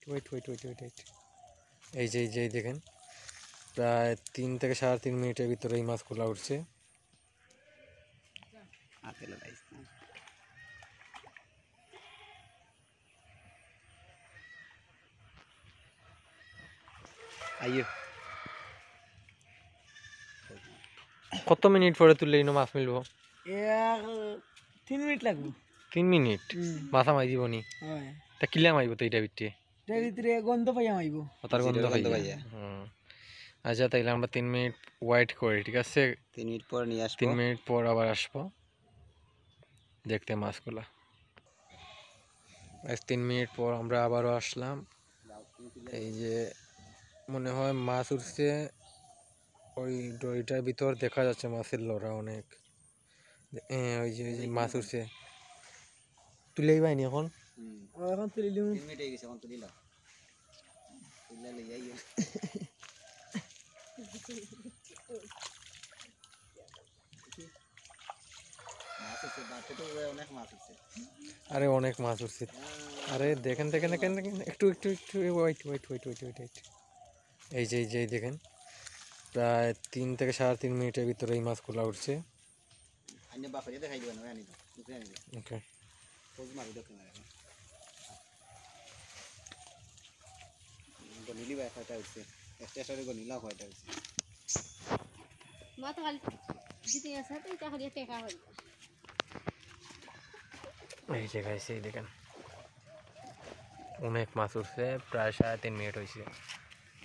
Wait. এই যে দেখেন প্রায় 3 থেকে 3.5 মিনিটের ভিতরে এই মাছগুলো উঠছে। কত মিনিট পরে তুললে ইনো মাছ মিলবো? 3 মিনিট লাগবে। 3 মিনিট মাথা মাই দিবনি? তা কিলা মাইব তো এটা ভিতরে? এর ভিতরে গন্ধ পাইয়া মাইব। তার গন্ধ পাইয়া। আচ্ছা তাইলে আমরা 3 মিনিট ওয়েট করি, ঠিক আছে? 3 মিনিট পর নিয়ে আসবো। 3 মিনিট পর আবার আসবো দেখতে মাছগুলা। 3 মিনিট পর আমরা আবারও আসলাম। এই যে মনে হয় মাছ উঠছে, ওই দড়িটার ভিতর দেখা যাচ্ছে মাছের লড়া অনেক। ওই যে মাছ উঠছে, তুলেই পাইনি এখন। এখন তুলি দিমু। 3 মিনিট হয়ে গেছে, এখন তুলিলা তুললে লইয়াই গেল। মাছ আছে বাতে তো অনেক মাছ আছে। আরে অনেক মাছ উঠছে। আরে দেখেন একটু ওয়েট। এই যে দেখেন প্রায় 3 থেকে 3.5 মিনিটের ভিতরে এই মাছগুলো উঠছে। আইনে বাপরে দেখাই দিবেন ওই আনিবা উপরে আনিবা। ওকে পোজ মারি দেখো না এখন গনিলি বা একটা উঠছে, একটা সারে গনিলা হয়টা উঠছে। মা তো খালি জিতে আছে তো এটা খালি টেকা হই। এই যে গাইস এই দেখেন অনেক মাছ উঠছে, প্রায় 3.5 মিনিট হয়েছে।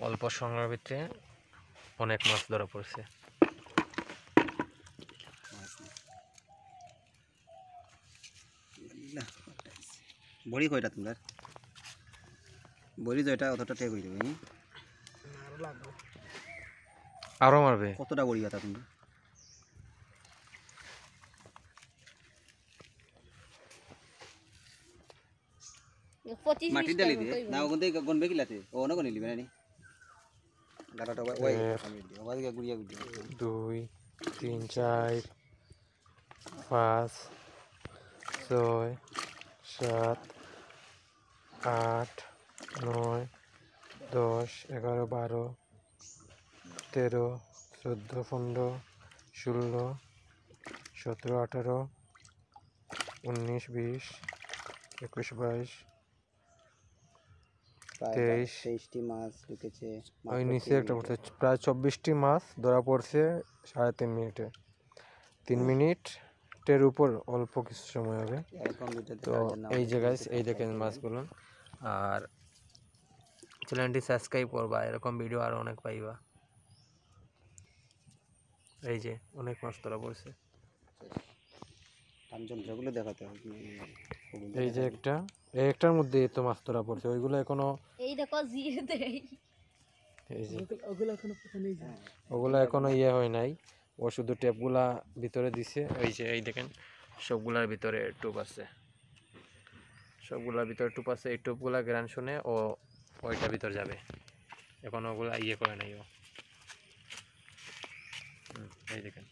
অল্প সময়ের ভিতরে অনেক মাছ ধরা পড়ছে। বড়ি কয়টা তোমার? বড়ি যেটা অতটা টেক হয়ে যাবে। আরো লাগবে। আরো মারবে? কতটা বড়ি কথা তুমি? মাটি ডালি দিয়ে না ওখানে গনবে কিলাতে ও না গনি লিবে না গাড়াটা ওই ওই গুড়িয়া 2 3 4 5 6 7 8 9 10 11 12 13 14 15 16 17 18 19 20 21 22 23টি মাছ ঢুকেছে। ওই নিচে একটা পড়ছে, প্রায় 24টি মাছ ধরা পড়ছে 3.5 মিনিটে। 3 মিনিটের উপর অল্প কিছু সময় হবে। তো এই যে গাইস এই দেখেন মাছগুলো, আর চ্যানেলটি সাবস্ক্রাইব করবা, এরকম ভিডিও আর অনেক পাইবা। এই যে অনেক মাছ ধরা পড়ছে। যন্ত্রগুলো দেখাতে হবে। এই যে একটার মধ্যে তো মাছ ধরা পড়ছে, ওইগুলো এখনো এই দেখো জিয়ে দেই। এই যে ওগুলো এখনো পচা নেই যায়। ওগুলো এখনো ইয়ে হয় নাই, ও শুধু টেপগুলা ভিতরে দিছে। এই যে এই দেখেন সবগুলার ভিতরে টুপ আছে, এই টুপগুলা গ্রান শুনে ও ওইটা ভিতর যাবে। এখন ওগুলা ইয়ে করে নাই ও। এই দেখেন